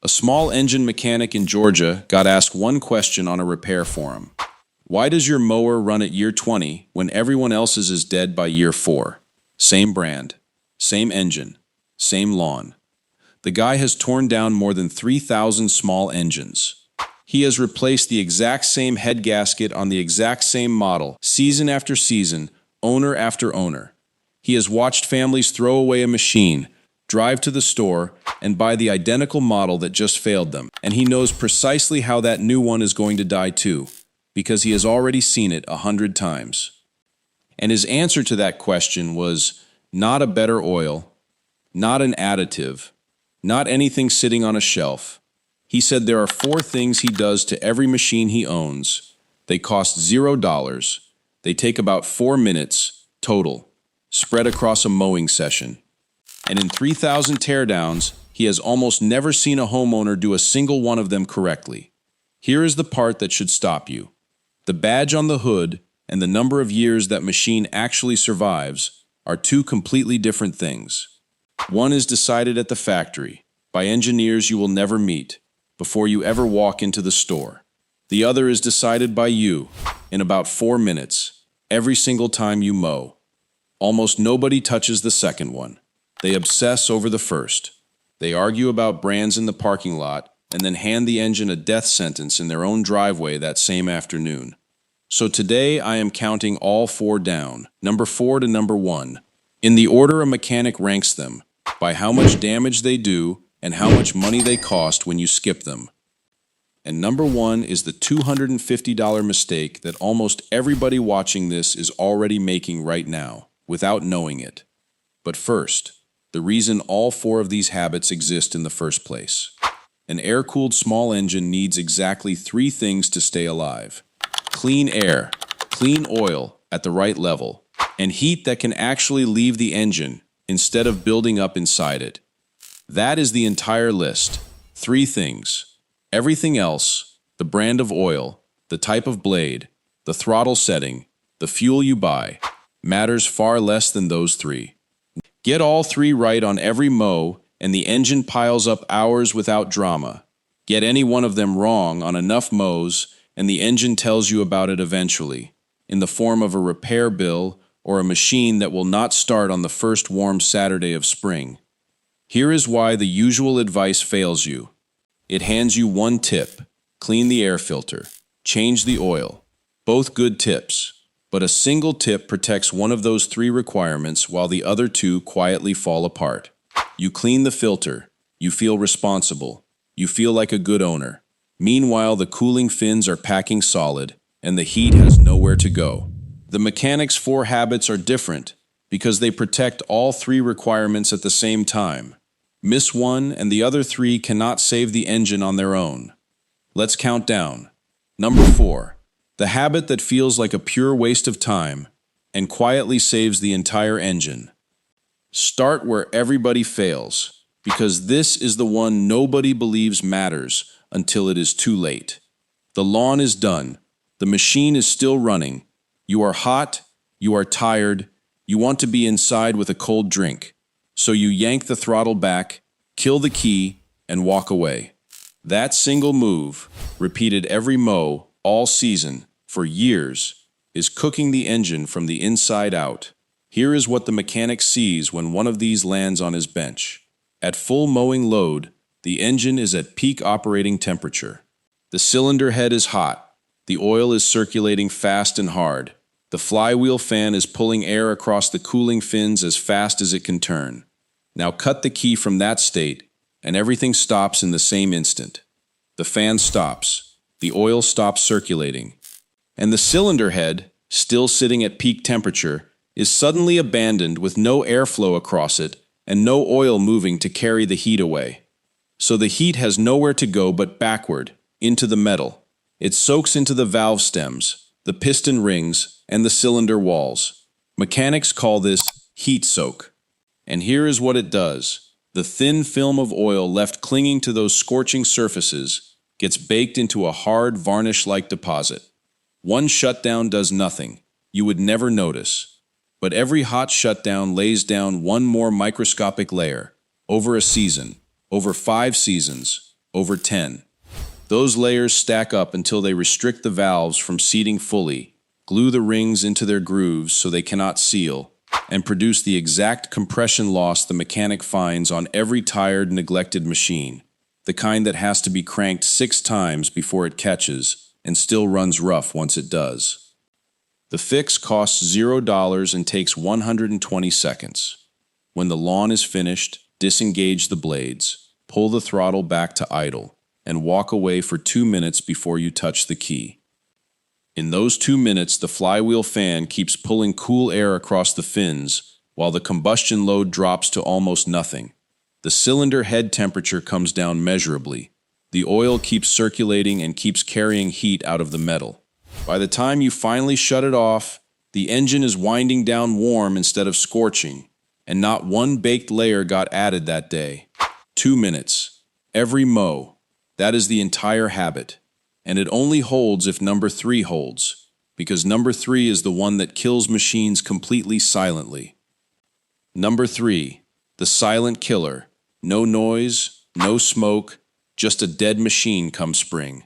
A small engine mechanic in Georgia got asked one question on a repair forum. Why does your mower run at year 20 when everyone else's is dead by year 4? Same brand, same engine, same lawn. The guy has torn down more than 3,000 small engines. He has replaced the exact same head gasket on the exact same model, season after season, owner after owner. He has watched families throw away a machine, drive to the store, and buy the identical model that just failed them. And he knows precisely how that new one is going to die too, because he has already seen it 100 times. And his answer to that question was not a better oil, not an additive, not anything sitting on a shelf. He said there are 4 things he does to every machine he owns. They cost $0. They take about 4 minutes total, spread across a mowing session. And in 3,000 teardowns, he has almost never seen a homeowner do a single one of them correctly. Here is the part that should stop you. The badge on the hood and the number of years that machine actually survives are 2 completely different things. One is decided at the factory, by engineers you will never meet, before you ever walk into the store. The other is decided by you, in about 4 minutes, every single time you mow. Almost nobody touches the second one. They obsess over the first. They argue about brands in the parking lot, and then hand the engine a death sentence in their own driveway that same afternoon. So today I am counting all 4 down, number 4 to number 1, in the order a mechanic ranks them, by how much damage they do and how much money they cost when you skip them. And number 1 is the $250 mistake that almost everybody watching this is already making right now, without knowing it. But first, the reason all 4 of these habits exist in the first place. An air-cooled small engine needs exactly 3 things to stay alive: clean air, clean oil at the right level, and heat that can actually leave the engine instead of building up inside it. That is the entire list. 3 things. Everything else, the brand of oil, the type of blade, the throttle setting, the fuel you buy, matters far less than those 3. Get all 3 right on every mow, and the engine piles up hours without drama. Get any one of them wrong on enough mows, and the engine tells you about it eventually, in the form of a repair bill or a machine that will not start on the first warm Saturday of spring. Here is why the usual advice fails you. It hands you 1 tip: clean the air filter, change the oil. Both good tips. But a single tip protects one of those 3 requirements while the other 2 quietly fall apart. You clean the filter. You feel responsible. You feel like a good owner. Meanwhile, the cooling fins are packing solid, and the heat has nowhere to go. The mechanic's 4 habits are different because they protect all 3 requirements at the same time. Miss one, and the other 3 cannot save the engine on their own. Let's count down. Number 4. The habit that feels like a pure waste of time and quietly saves the entire engine. Start where everybody fails, because this is the one nobody believes matters until it is too late. The lawn is done. The machine is still running. You are hot. You are tired. You want to be inside with a cold drink. So you yank the throttle back, kill the key, and walk away. That single move, repeated every mow, all season, for years, is cooking the engine from the inside out. Here is what the mechanic sees when one of these lands on his bench. At full mowing load, the engine is at peak operating temperature. The cylinder head is hot. The oil is circulating fast and hard. The flywheel fan is pulling air across the cooling fins as fast as it can turn. Now cut the key from that state, and everything stops in the same instant. The fan stops. The oil stops circulating. And the cylinder head, still sitting at peak temperature, is suddenly abandoned with no airflow across it and no oil moving to carry the heat away. So the heat has nowhere to go but backward, into the metal. It soaks into the valve stems, the piston rings, and the cylinder walls. Mechanics call this heat soak. And here is what it does. The thin film of oil left clinging to those scorching surfaces gets baked into a hard varnish-like deposit. One shutdown does nothing. You would never notice. But every hot shutdown lays down one more microscopic layer, over a season, over 5 seasons, over 10. Those layers stack up until they restrict the valves from seating fully, glue the rings into their grooves so they cannot seal, and produce the exact compression loss the mechanic finds on every tired, neglected machine, the kind that has to be cranked 6 times before it catches and still runs rough once it does. The fix costs $0 and takes 120 seconds. When the lawn is finished, disengage the blades, pull the throttle back to idle, and walk away for 2 minutes before you touch the key. In those 2 minutes, the flywheel fan keeps pulling cool air across the fins, while the combustion load drops to almost nothing. The cylinder head temperature comes down measurably. The oil keeps circulating and keeps carrying heat out of the metal. By the time you finally shut it off, the engine is winding down warm instead of scorching, and not one baked layer got added that day. 2 minutes. Every mow. That is the entire habit. And it only holds if number 3 holds, because number 3 is the one that kills machines completely silently. Number 3. The silent killer. No noise, no smoke, just a dead machine come spring.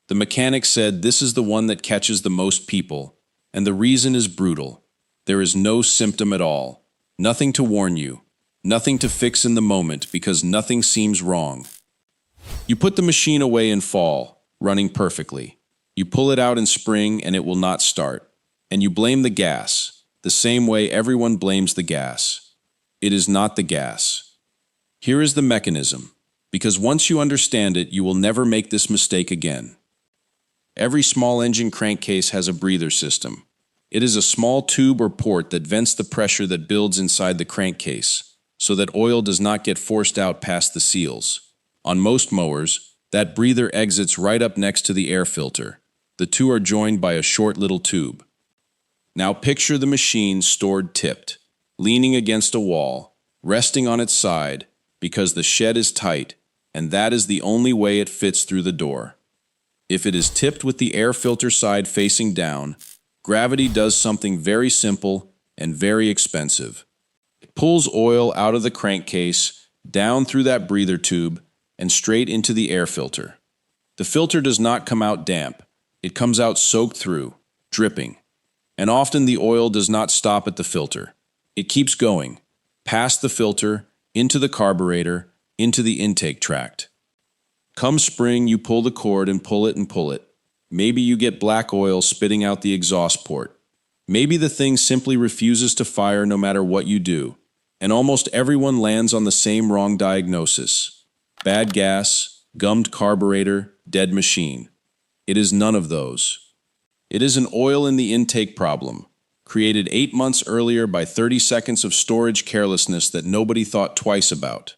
The mechanic said this is the one that catches the most people, and the reason is brutal. There is no symptom at all, nothing to warn you, nothing to fix in the moment because nothing seems wrong. You put the machine away in fall, running perfectly. You pull it out in spring and it will not start. And you blame the gas, the same way everyone blames the gas. It is not the gas. Here is the mechanism, because once you understand it, you will never make this mistake again. Every small engine crankcase has a breather system. It is a small tube or port that vents the pressure that builds inside the crankcase, so that oil does not get forced out past the seals. On most mowers, that breather exits right up next to the air filter. The two are joined by a short little tube. Now picture the machine stored tipped, leaning against a wall, resting on its side, because the shed is tight, and that is the only way it fits through the door. If it is tipped with the air filter side facing down, gravity does something very simple and very expensive. It pulls oil out of the crankcase, down through that breather tube, and straight into the air filter. The filter does not come out damp. It comes out soaked through, dripping. And often the oil does not stop at the filter. It keeps going, past the filter, into the carburetor, into the intake tract. Come spring, you pull the cord and pull it and pull it. Maybe you get black oil spitting out the exhaust port. Maybe the thing simply refuses to fire no matter what you do. And almost everyone lands on the same wrong diagnosis. Bad gas, gummed carburetor, dead machine. It is none of those. It is an oil in the intake problem, created 8 months earlier by 30 seconds of storage carelessness that nobody thought twice about.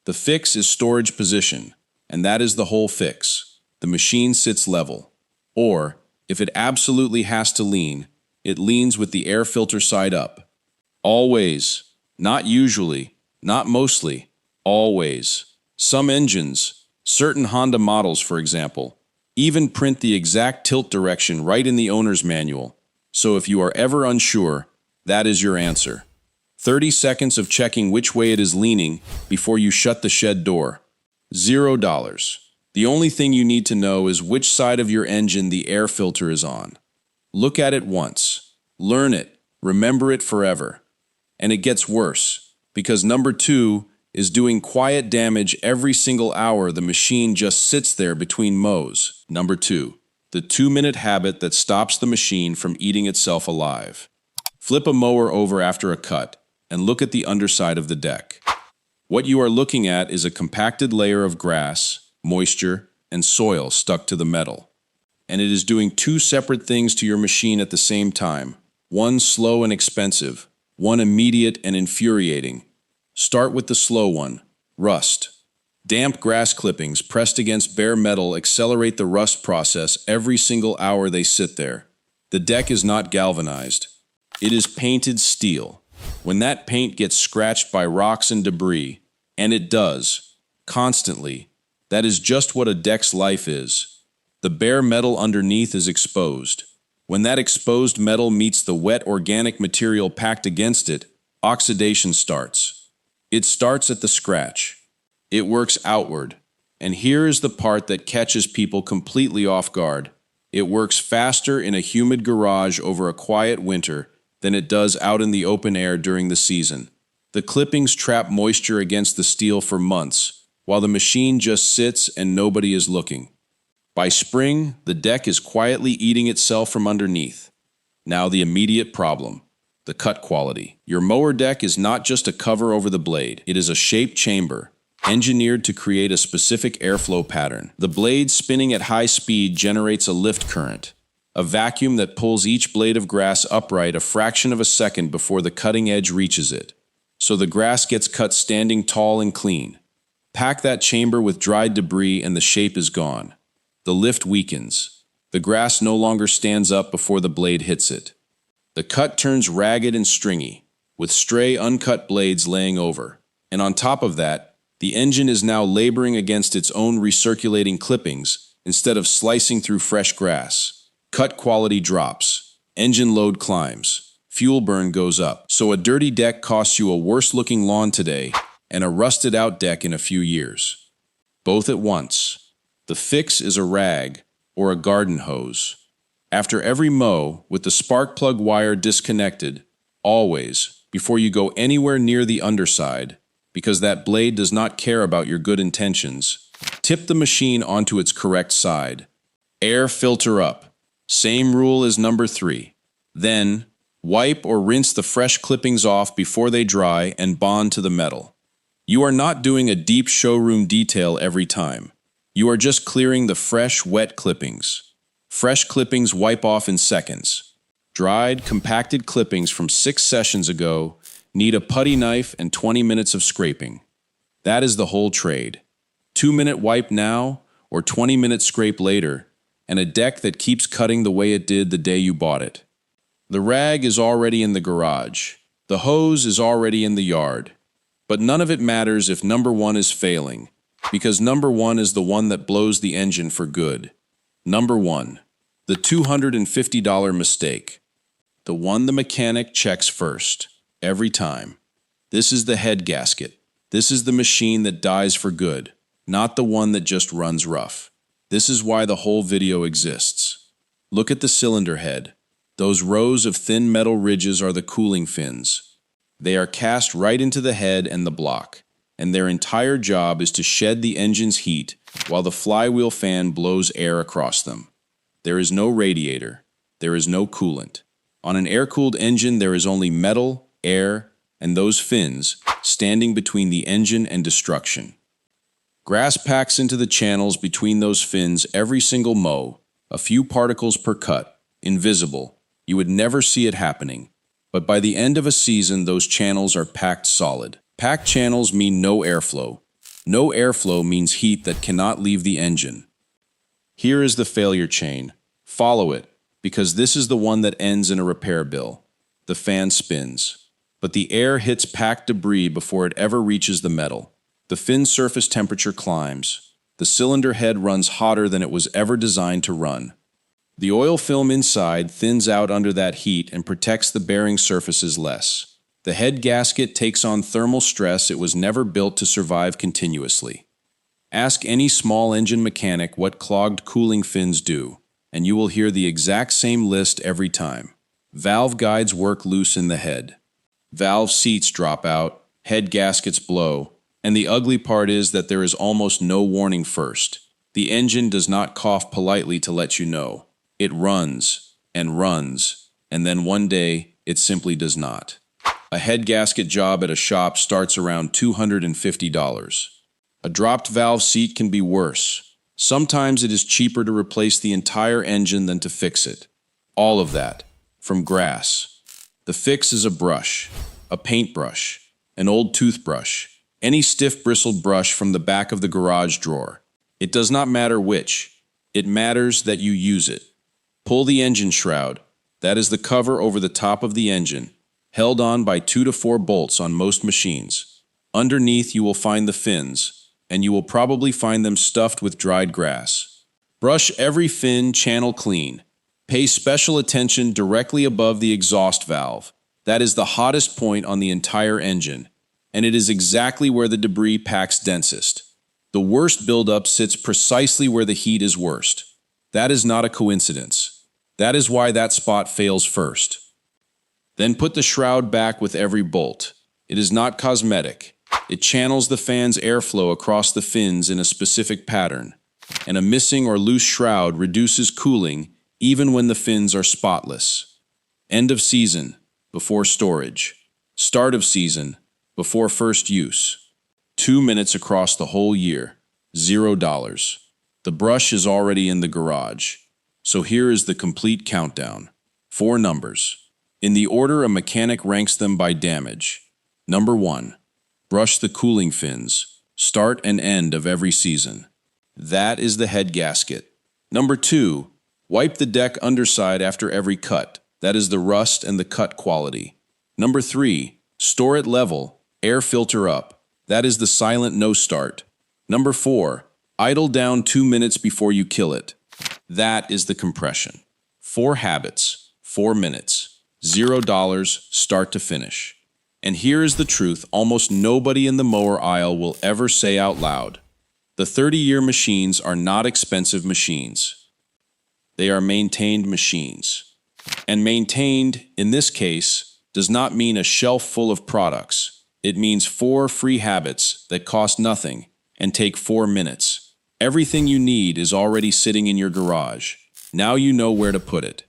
The fix is storage position, and that is the whole fix. The machine sits level. Or, if it absolutely has to lean, it leans with the air filter side up. Always. Not usually. Not mostly. Always. Some engines, certain Honda models for example, even print the exact tilt direction right in the owner's manual. So if you are ever unsure, that is your answer. 30 seconds of checking which way it is leaning before you shut the shed door. $0. The only thing you need to know is which side of your engine the air filter is on. Look at it once. Learn it. Remember it forever. And it gets worse, because number 2 is doing quiet damage every single hour the machine just sits there between mows. Number 2. The 2-minute habit that stops the machine from eating itself alive. Flip a mower over after a cut and look at the underside of the deck. What you are looking at is a compacted layer of grass, moisture, and soil stuck to the metal. And it is doing 2 separate things to your machine at the same time. One slow and expensive, one immediate and infuriating. Start with the slow one, rust. Damp grass clippings pressed against bare metal accelerate the rust process every single hour they sit there. The deck is not galvanized. It is painted steel. When that paint gets scratched by rocks and debris, and it does, constantly, that is just what a deck's life is. The bare metal underneath is exposed. When that exposed metal meets the wet organic material packed against it, oxidation starts. It starts at the scratch. It works outward. And here is the part that catches people completely off guard. It works faster in a humid garage over a quiet winter than it does out in the open air during the season. The clippings trap moisture against the steel for months, while the machine just sits and nobody is looking. By spring, the deck is quietly eating itself from underneath. Now the immediate problem: the cut quality. Your mower deck is not just a cover over the blade, it is a shaped chamber, engineered to create a specific airflow pattern. The blade spinning at high speed generates a lift current, a vacuum that pulls each blade of grass upright a fraction of a second before the cutting edge reaches it. So the grass gets cut standing tall and clean. Pack that chamber with dried debris and the shape is gone. The lift weakens. The grass no longer stands up before the blade hits it. The cut turns ragged and stringy, with stray uncut blades laying over. And on top of that, the engine is now laboring against its own recirculating clippings instead of slicing through fresh grass. Cut quality drops. Engine load climbs. Fuel burn goes up. So a dirty deck costs you a worse-looking lawn today and a rusted-out deck in a few years. Both at once. The fix is a rag or a garden hose. After every mow, with the spark plug wire disconnected, always, before you go anywhere near the underside, because that blade does not care about your good intentions, tip the machine onto its correct side. Air filter up. Same rule as number 3. Then, wipe or rinse the fresh clippings off before they dry and bond to the metal. You are not doing a deep showroom detail every time. You are just clearing the fresh, wet clippings. Fresh clippings wipe off in seconds. Dried, compacted clippings from 6 sessions ago need a putty knife and 20 minutes of scraping. That is the whole trade. 2-minute wipe now or 20-minute scrape later, and a deck that keeps cutting the way it did the day you bought it. The rag is already in the garage. The hose is already in the yard. But none of it matters if number 1 is failing, because number 1 is the one that blows the engine for good. Number 1. The $250 mistake. The one the mechanic checks first, every time. This is the head gasket. This is the machine that dies for good, not the one that just runs rough. This is why the whole video exists. Look at the cylinder head. Those rows of thin metal ridges are the cooling fins. They are cast right into the head and the block, and their entire job is to shed the engine's heat while the flywheel fan blows air across them. There is no radiator. There is no coolant. On an air-cooled engine, there is only metal, air, and those fins standing between the engine and destruction. Grass packs into the channels between those fins every single mow, a few particles per cut, invisible. You would never see it happening. But by the end of a season, those channels are packed solid. Packed channels mean no airflow. No airflow means heat that cannot leave the engine. Here is the failure chain. Follow it, because this is the one that ends in a repair bill. The fan spins, but the air hits packed debris before it ever reaches the metal. The fin surface temperature climbs. The cylinder head runs hotter than it was ever designed to run. The oil film inside thins out under that heat and protects the bearing surfaces less. The head gasket takes on thermal stress it was never built to survive continuously. Ask any small engine mechanic what clogged cooling fins do, and you will hear the exact same list every time. Valve guides work loose in the head. Valve seats drop out, head gaskets blow, and the ugly part is that there is almost no warning first. The engine does not cough politely to let you know. It runs, and then one day, it simply does not. A head gasket job at a shop starts around $250. A dropped valve seat can be worse. Sometimes it is cheaper to replace the entire engine than to fix it. All of that, from grass. The fix is a brush, a paintbrush, an old toothbrush, any stiff bristled brush from the back of the garage drawer. It does not matter which. It matters that you use it. Pull the engine shroud. That is the cover over the top of the engine, held on by 2 to 4 bolts on most machines. Underneath you will find the fins, and you will probably find them stuffed with dried grass. Brush every fin channel clean. Pay special attention directly above the exhaust valve. That is the hottest point on the entire engine, and it is exactly where the debris packs densest. The worst buildup sits precisely where the heat is worst. That is not a coincidence. That is why that spot fails first. Then put the shroud back with every bolt. It is not cosmetic. It channels the fan's airflow across the fins in a specific pattern, and a missing or loose shroud reduces cooling even when the fins are spotless. End of season, before storage. Start of season, before first use. 2 minutes across the whole year, $0. The brush is already in the garage. So here is the complete countdown. 4 numbers. In the order a mechanic ranks them by damage. Number 1. Brush the cooling fins. Start and end of every season. That is the head gasket. Number 2. Wipe the deck underside after every cut. That is the rust and the cut quality. Number 3. Store it level. Air filter up. That is the silent no start. Number 4. Idle down 2 minutes before you kill it. That is the compression. 4 habits, 4 minutes, $0 start to finish. And here is the truth almost nobody in the mower aisle will ever say out loud. The 30-year machines are not expensive machines. They are maintained machines. And maintained, in this case, does not mean a shelf full of products. It means 4 free habits that cost nothing and take 4 minutes. Everything you need is already sitting in your garage. Now you know where to put it.